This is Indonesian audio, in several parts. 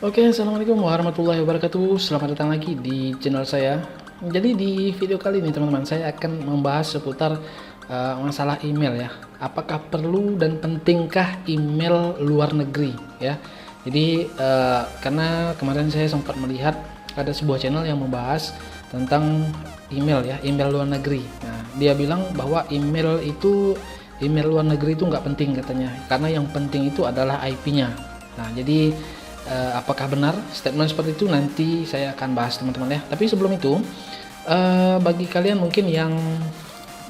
Oke, assalamualaikum warahmatullahi wabarakatuh. Selamat datang lagi di channel saya. Jadi di video kali ini teman-teman, saya akan membahas seputar masalah email ya. Apakah perlu dan pentingkah email luar negeri ya? Jadi karena kemarin saya sempat melihat ada sebuah channel yang membahas tentang email ya, email luar negeri. Nah, dia bilang bahwa email luar negeri itu nggak penting katanya, karena yang penting itu adalah IP-nya. Nah, jadi apakah benar statement seperti itu, nanti saya akan bahas teman-teman ya. Tapi sebelum itu, bagi kalian mungkin yang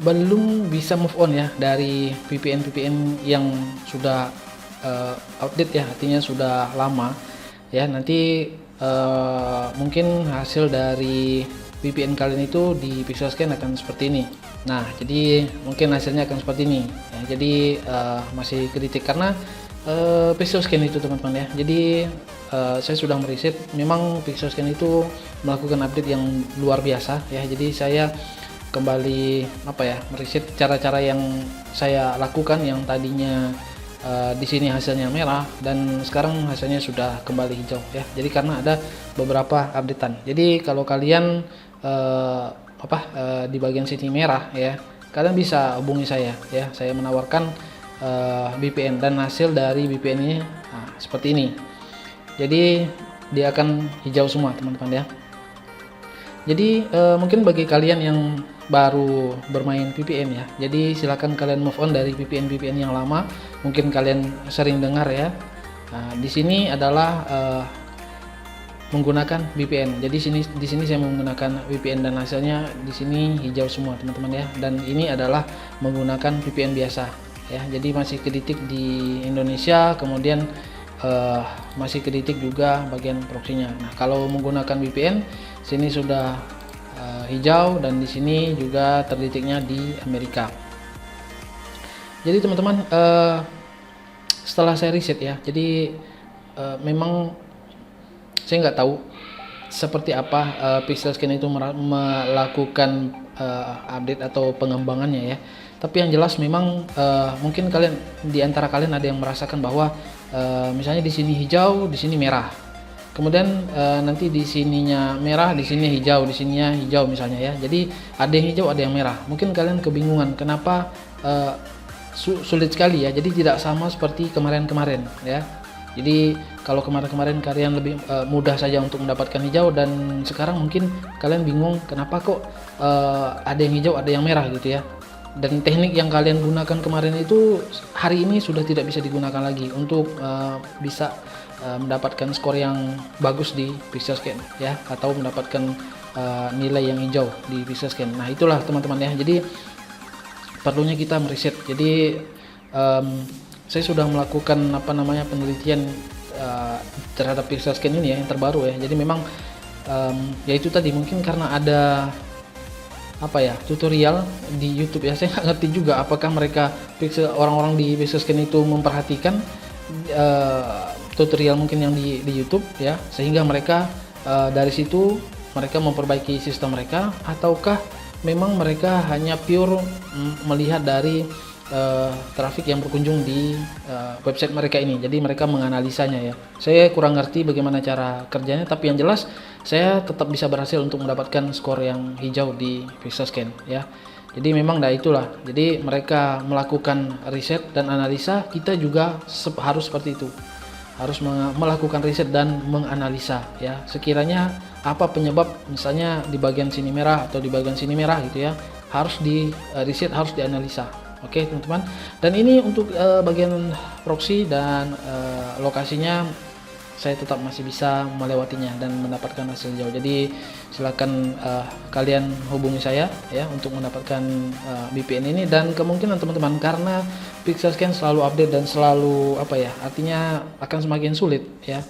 belum bisa move on ya dari VPN yang sudah outdated ya, artinya sudah lama ya, nanti mungkin hasil dari VPN kalian itu di Pixelscan akan seperti ini. Nah, jadi mungkin hasilnya akan seperti ini ya. Jadi masih kritik karena Pixelscan itu teman-teman ya. Jadi saya sudah meriset, memang Pixelscan itu melakukan update yang luar biasa ya. Jadi saya kembali meriset cara-cara yang saya lakukan yang tadinya di sini hasilnya merah dan sekarang hasilnya sudah kembali hijau ya. Jadi karena ada beberapa updatean. Jadi kalau kalian di bagian sini merah ya, kalian bisa hubungi saya ya. Saya menawarkan VPN dan hasil dari VPN ini seperti ini. Jadi dia akan hijau semua teman-teman ya. Jadi mungkin bagi kalian yang baru bermain VPN ya, jadi silakan kalian move on dari VPN yang lama. Mungkin kalian sering dengar ya. Nah, di sini adalah menggunakan VPN. Jadi di sini saya menggunakan VPN dan hasilnya di sini hijau semua teman-teman ya. Dan ini adalah menggunakan VPN biasa. Ya, jadi masih kedetek di Indonesia, kemudian masih kedetek juga bagian proxy-nya. Nah, kalau menggunakan VPN, sini sudah hijau dan di sini juga terdeteknya di Amerika. Jadi teman-teman, setelah saya riset ya, jadi memang saya nggak tahu seperti apa Pixelscan itu melakukan update atau pengembangannya ya. Tapi yang jelas memang mungkin kalian di antara kalian ada yang merasakan bahwa misalnya di sini hijau, di sini merah. Kemudian nanti di sininya merah, di sini hijau, di sininya hijau misalnya ya. Jadi ada yang hijau, ada yang merah. Mungkin kalian kebingungan kenapa sulit sekali ya. Jadi tidak sama seperti kemarin-kemarin ya. Jadi kalau kemarin-kemarin kalian lebih mudah saja untuk mendapatkan hijau, dan sekarang mungkin kalian bingung kenapa kok ada yang hijau, ada yang merah gitu ya. Dan teknik yang kalian gunakan kemarin itu hari ini sudah tidak bisa digunakan lagi untuk bisa mendapatkan skor yang bagus di Pixelscan ya, atau mendapatkan nilai yang hijau di Pixelscan. Nah, itulah teman-teman ya. Jadi perlunya kita meriset. Jadi saya sudah melakukan penelitian terhadap Pixelscan ini ya, yang terbaru ya. Jadi memang ya itu tadi, mungkin karena ada tutorial di YouTube ya. Saya nggak ngerti juga apakah mereka orang-orang di Pixelscan itu memperhatikan tutorial mungkin yang di YouTube ya, sehingga mereka dari situ mereka memperbaiki sistem mereka, ataukah memang mereka hanya pure melihat dari traffic yang berkunjung di website mereka ini. Jadi mereka menganalisanya ya. Saya kurang ngerti bagaimana cara kerjanya, tapi yang jelas saya tetap bisa berhasil untuk mendapatkan skor yang hijau di Pixelscan ya. Jadi memang itulah. Jadi mereka melakukan riset dan analisa, kita juga harus seperti itu. Harus melakukan riset dan menganalisa ya. Sekiranya apa penyebab misalnya di bagian sini merah atau di bagian sini merah gitu ya, harus di riset, harus dianalisa. Oke teman-teman, dan ini untuk bagian proxy dan lokasinya saya tetap masih bisa melewatinya dan mendapatkan hasil jauh. Jadi silakan kalian hubungi saya ya untuk mendapatkan VPN ini. Dan kemungkinan teman-teman, karena Pixelscan selalu update dan selalu artinya akan semakin sulit ya,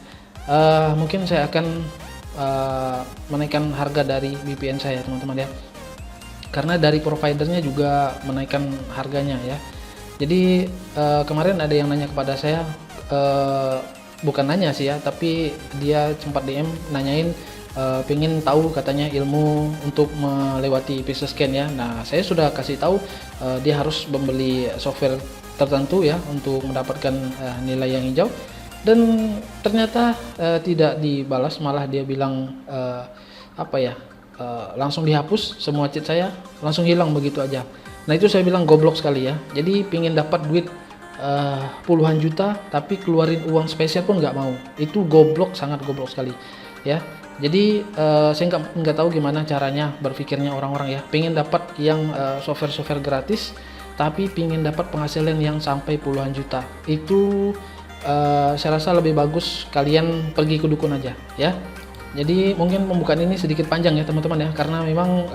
mungkin saya akan menaikkan harga dari VPN saya teman-teman ya, karena dari providernya juga menaikkan harganya ya. Jadi kemarin ada yang nanya kepada saya, bukan nanya sih ya, tapi dia sempat DM nanyain pengen tahu katanya ilmu untuk melewati Pixelscan ya. Nah, saya sudah kasih tahu dia harus membeli software tertentu ya untuk mendapatkan nilai yang hijau. dan ternyata tidak dibalas, malah dia bilang langsung dihapus semua chat saya, langsung hilang begitu aja. Nah itu saya bilang goblok sekali ya. Jadi pingin dapat duit puluhan juta tapi keluarin uang spesial pun nggak mau. Itu goblok, sangat goblok sekali ya. Jadi saya nggak tahu gimana caranya berpikirnya orang-orang ya. Pingin dapat yang software gratis tapi pingin dapat penghasilan yang sampai puluhan juta. Itu saya rasa lebih bagus kalian pergi ke dukun aja ya. Jadi mungkin pembukaan ini sedikit panjang ya teman-teman ya, karena memang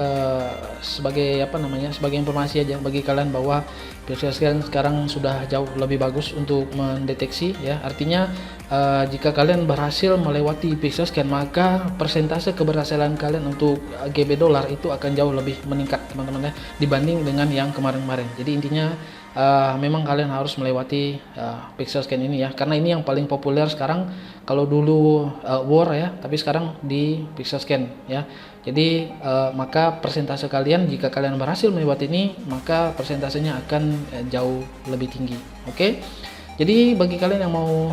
sebagai sebagai informasi aja bagi kalian bahwa pixel scan sekarang sudah jauh lebih bagus untuk mendeteksi ya. Artinya jika kalian berhasil melewati pixel scan, maka persentase keberhasilan kalian untuk GB dolar itu akan jauh lebih meningkat teman-teman ya, dibanding dengan yang kemarin-kemarin. Jadi intinya memang kalian harus melewati pixel scan ini ya, karena ini yang paling populer sekarang. Kalau dulu war ya, tapi sekarang di pixel scan ya. Jadi maka persentase kalian, jika kalian berhasil melewati ini, maka persentasenya akan jauh lebih tinggi. Oke. Jadi bagi kalian yang mau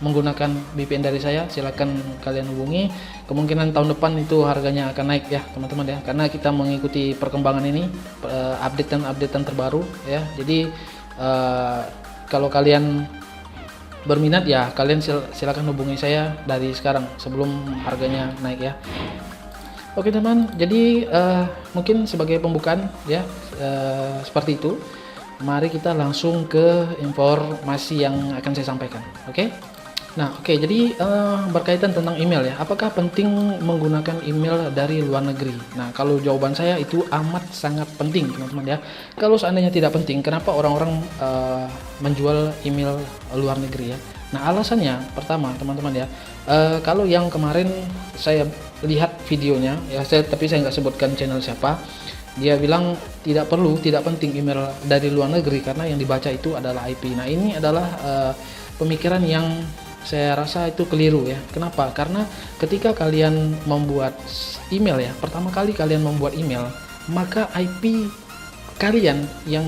menggunakan VPN dari saya, silakan kalian hubungi. Kemungkinan tahun depan itu harganya akan naik ya teman-teman ya, karena kita mengikuti perkembangan ini, updatean terbaru ya. Jadi kalau kalian berminat ya, kalian silakan hubungi saya dari sekarang sebelum harganya naik ya. Oke teman, jadi mungkin sebagai pembukaan ya seperti itu. Mari kita langsung ke informasi yang akan saya sampaikan. Oke. Nah, jadi berkaitan tentang email ya. Apakah penting menggunakan email dari luar negeri? Nah, kalau jawaban saya itu amat sangat penting, teman-teman ya. Kalau seandainya tidak penting, kenapa orang-orang menjual email luar negeri ya? Nah, alasannya pertama, teman-teman ya. Kalau yang kemarin saya lihat videonya ya, tapi saya nggak sebutkan channel siapa. Dia bilang tidak penting email dari luar negeri karena yang dibaca itu adalah IP. Nah, ini adalah pemikiran yang saya rasa itu keliru ya. Kenapa? Karena ketika kalian membuat email ya, pertama kali kalian membuat email, maka IP kalian yang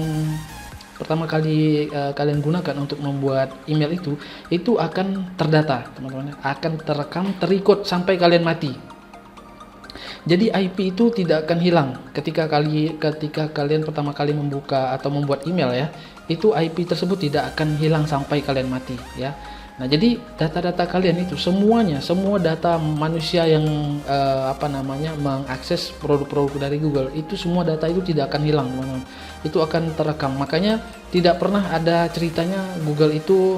pertama kali kalian gunakan untuk membuat email itu akan terdata, teman-teman, akan terekam, terikut sampai kalian mati. Jadi IP itu tidak akan hilang ketika kalian pertama kali membuka atau membuat email ya. Itu IP tersebut tidak akan hilang sampai kalian mati ya. Nah, jadi data-data kalian itu semua data manusia yang mengakses produk-produk dari Google, itu semua data itu tidak akan hilang, teman-teman. Itu akan terekam. Makanya tidak pernah ada ceritanya Google itu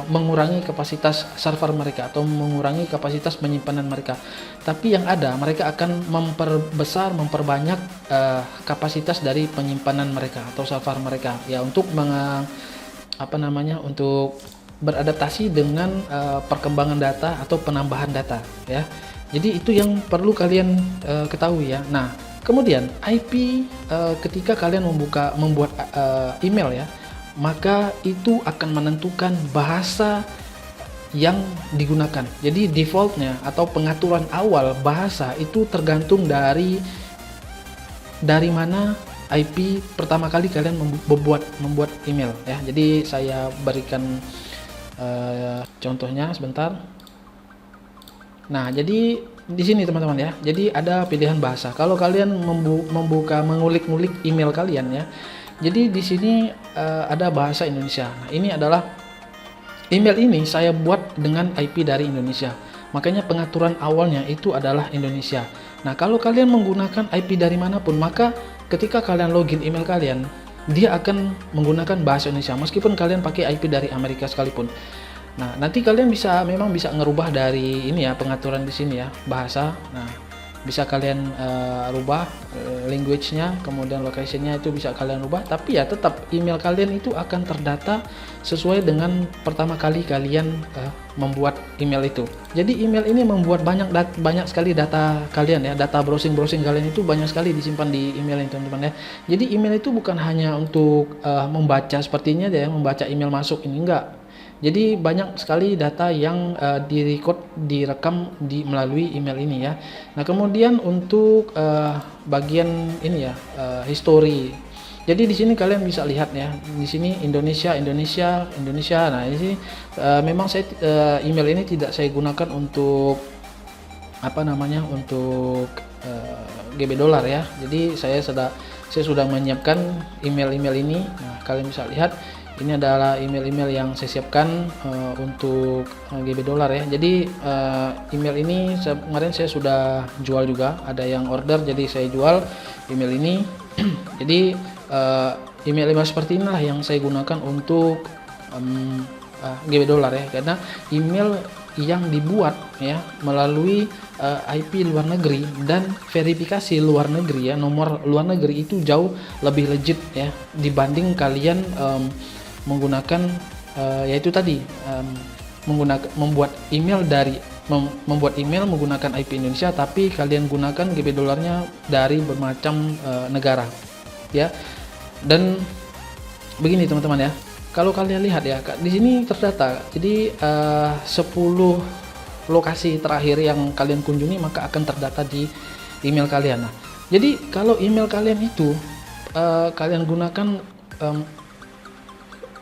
mengurangi kapasitas server mereka atau mengurangi kapasitas penyimpanan mereka. Tapi yang ada, mereka akan memperbanyak kapasitas dari penyimpanan mereka atau server mereka ya, untuk untuk beradaptasi dengan perkembangan data atau penambahan data ya. Jadi itu yang perlu kalian ketahui ya. Nah, kemudian IP ketika kalian membuat email ya, maka itu akan menentukan bahasa yang digunakan. Jadi defaultnya atau pengaturan awal bahasa itu tergantung dari mana IP pertama kali kalian membuat email ya. Jadi saya berikan contohnya sebentar. Nah, jadi di sini teman-teman ya. Jadi ada pilihan bahasa. Kalau kalian mengulik-ngulik email kalian ya. Jadi di sini ada bahasa Indonesia. Nah, ini adalah email ini saya buat dengan IP dari Indonesia. Makanya pengaturan awalnya itu adalah Indonesia. Nah, kalau kalian menggunakan IP dari manapun, maka ketika kalian login email kalian, dia akan menggunakan bahasa Indonesia meskipun kalian pakai IP dari Amerika sekalipun. Nah, nanti kalian memang bisa ngerubah dari ini ya, pengaturan di sini ya, bahasa. Nah, bisa kalian rubah language-nya, kemudian location-nya itu bisa kalian rubah, tapi ya tetap email kalian itu akan terdata sesuai dengan pertama kali kalian membuat email itu. Jadi email ini membuat banyak sekali data kalian ya, data browsing kalian itu banyak sekali disimpan di email ini, teman-teman ya. Jadi email itu bukan hanya untuk membaca sepertinya ya, membaca email masuk ini, enggak. Jadi banyak sekali data yang direkam melalui email ini ya. Nah, kemudian untuk bagian ini ya, history. Jadi di sini kalian bisa lihat ya, di sini Indonesia. Nah ini sih memang saya email ini tidak saya gunakan untuk apa namanya, untuk GB dolar ya. Jadi saya sudah menyiapkan email ini. Nah kalian bisa lihat ini adalah email yang saya siapkan untuk GB dolar ya. Jadi email ini kemarin saya sudah jual juga, ada yang order jadi saya jual email ini. Jadi email seperti inilah yang saya gunakan untuk GB dolar ya, karena email yang dibuat ya melalui IP luar negeri dan verifikasi luar negeri ya, nomor luar negeri itu jauh lebih legit ya dibanding kalian menggunakan yaitu tadi membuat email menggunakan IP Indonesia tapi kalian gunakan GB dolarnya dari bermacam negara ya. Dan begini teman-teman ya, kalau kalian lihat ya di sini terdata, jadi 10 lokasi terakhir yang kalian kunjungi maka akan terdata di email kalian. Nah, jadi kalau email kalian itu kalian gunakan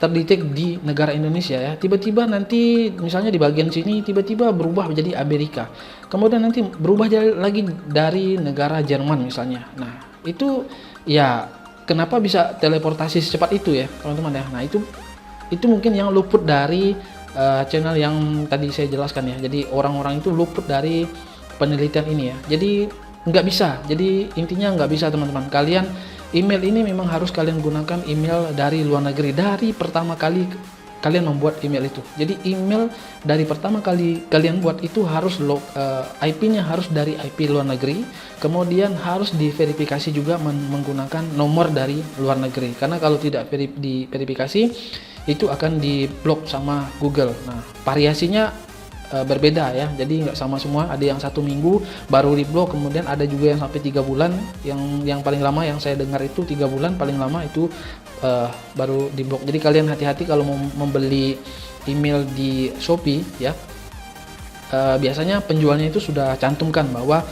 terdetek di negara Indonesia ya, tiba-tiba nanti misalnya di bagian sini tiba-tiba berubah menjadi Amerika, kemudian nanti berubah lagi dari negara Jerman misalnya. Nah itu ya kenapa bisa teleportasi secepat itu ya teman-teman ya. Nah itu mungkin yang luput dari channel yang tadi saya jelaskan ya. Jadi orang-orang itu luput dari penelitian ini ya. Jadi nggak bisa. Jadi intinya nggak bisa teman-teman. Kalian email ini memang harus kalian gunakan email dari luar negeri dari pertama kali kalian membuat email itu. Jadi email dari pertama kali kalian buat itu harus IP-nya harus dari IP luar negeri, kemudian harus diverifikasi juga menggunakan nomor dari luar negeri. Karena kalau tidak diverifikasi itu akan diblok sama Google. Nah, variasinya berbeda ya, jadi nggak sama semua. Ada yang 1 minggu baru diblok, kemudian ada juga yang sampai 3 bulan. Yang paling lama yang saya dengar itu 3 bulan paling lama itu baru diblok. Jadi kalian hati-hati kalau mau membeli email di Shopee ya. Biasanya penjualnya itu sudah cantumkan bahwa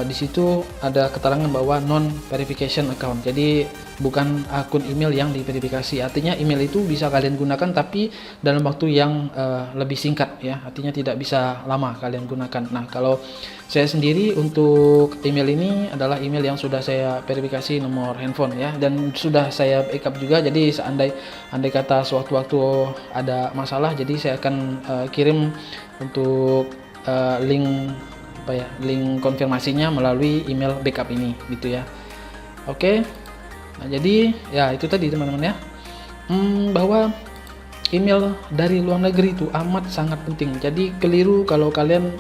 di situ ada keterangan bahwa non verification account. Jadi bukan akun email yang diverifikasi. Artinya email itu bisa kalian gunakan tapi dalam waktu yang lebih singkat ya. Artinya tidak bisa lama kalian gunakan. Nah, kalau saya sendiri untuk email ini adalah email yang sudah saya verifikasi nomor handphone ya, dan sudah saya backup juga. Jadi andai kata sewaktu-waktu ada masalah, jadi saya akan kirim untuk link konfirmasinya melalui email backup ini gitu ya. Oke. Nah, jadi ya itu tadi teman-teman ya, bahwa email dari luar negeri itu amat sangat penting. Jadi keliru kalau kalian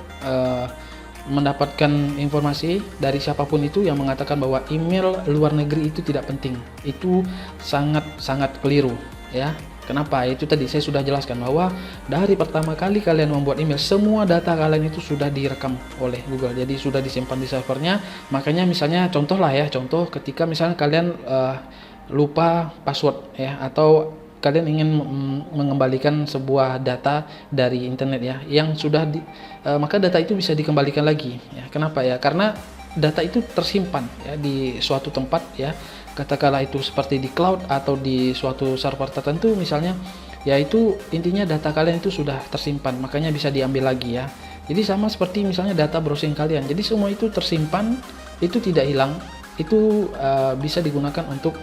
mendapatkan informasi dari siapapun itu yang mengatakan bahwa email luar negeri itu tidak penting. Itu sangat keliru ya. Kenapa? Itu tadi saya sudah jelaskan bahwa dari pertama kali kalian membuat email, semua data kalian itu sudah direkam oleh Google. Jadi sudah disimpan di servernya. Makanya misalnya contoh ketika misalnya kalian lupa password ya, atau kalian ingin mengembalikan sebuah data dari internet ya, yang sudah maka data itu bisa dikembalikan lagi ya. Kenapa ya? Karena data itu tersimpan ya di suatu tempat ya, katakanlah itu seperti di cloud atau di suatu server tertentu misalnya, yaitu intinya data kalian itu sudah tersimpan, makanya bisa diambil lagi ya. Jadi sama seperti misalnya data browsing kalian, jadi semua itu tersimpan, itu tidak hilang, itu bisa digunakan untuk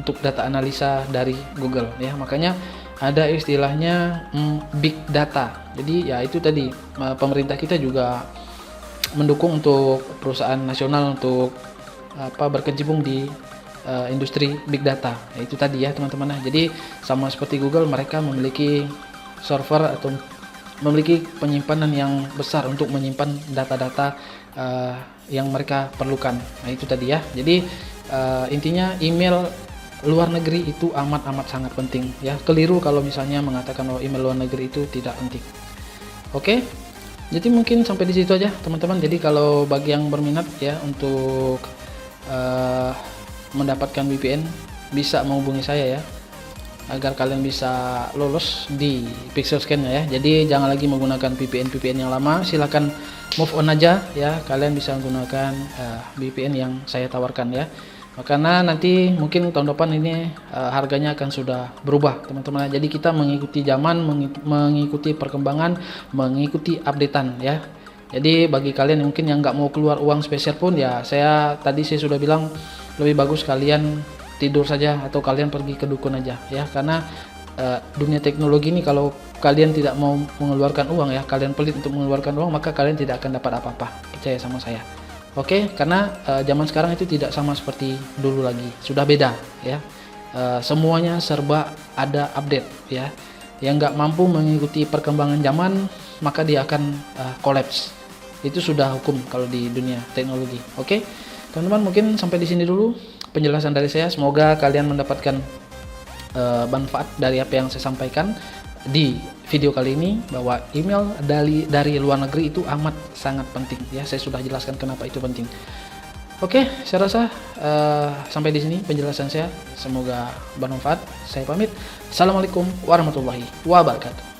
untuk data analisa dari Google ya. Makanya ada istilahnya big data. Jadi ya itu tadi, pemerintah kita juga mendukung untuk perusahaan nasional untuk berkecimpung di industri big data. Ya, itu tadi ya teman-teman. Jadi sama seperti Google, mereka memiliki server atau memiliki penyimpanan yang besar untuk menyimpan data-data yang mereka perlukan. Nah itu tadi ya. Jadi intinya email luar negeri itu amat sangat penting ya. Keliru kalau misalnya mengatakan bahwa email luar negeri itu tidak penting. Oke. Jadi mungkin sampai di situ aja teman-teman. Jadi kalau bagi yang berminat ya untuk mendapatkan VPN, bisa menghubungi saya ya, agar kalian bisa lolos di pixel scan-nya ya. Jadi jangan lagi menggunakan VPN yang lama, silahkan move on aja ya. Kalian bisa menggunakan VPN yang saya tawarkan ya. Karena nanti mungkin tahun depan ini harganya akan sudah berubah teman-teman. Jadi kita mengikuti zaman, mengikuti perkembangan, mengikuti updatean ya. Jadi bagi kalian yang mungkin yang nggak mau keluar uang spesial pun ya, saya sudah bilang lebih bagus kalian tidur saja atau kalian pergi ke dukun aja ya. Karena dunia teknologi ini kalau kalian tidak mau mengeluarkan uang ya, kalian pelit untuk mengeluarkan uang, maka kalian tidak akan dapat apa-apa, percaya sama saya. Oke, karena zaman sekarang itu tidak sama seperti dulu lagi, sudah beda ya. Semuanya serba ada update ya. Yang nggak mampu mengikuti perkembangan zaman, maka dia akan collapse. Itu sudah hukum kalau di dunia teknologi. Oke, teman-teman, mungkin sampai di sini dulu penjelasan dari saya. Semoga kalian mendapatkan manfaat dari apa yang saya sampaikan di video kali ini, bahwa email dari luar negeri itu amat sangat penting ya. Saya sudah jelaskan kenapa itu penting. Oke, saya rasa sampai di sini penjelasan saya. Semoga bermanfaat. Saya pamit. Assalamualaikum warahmatullahi wabarakatuh.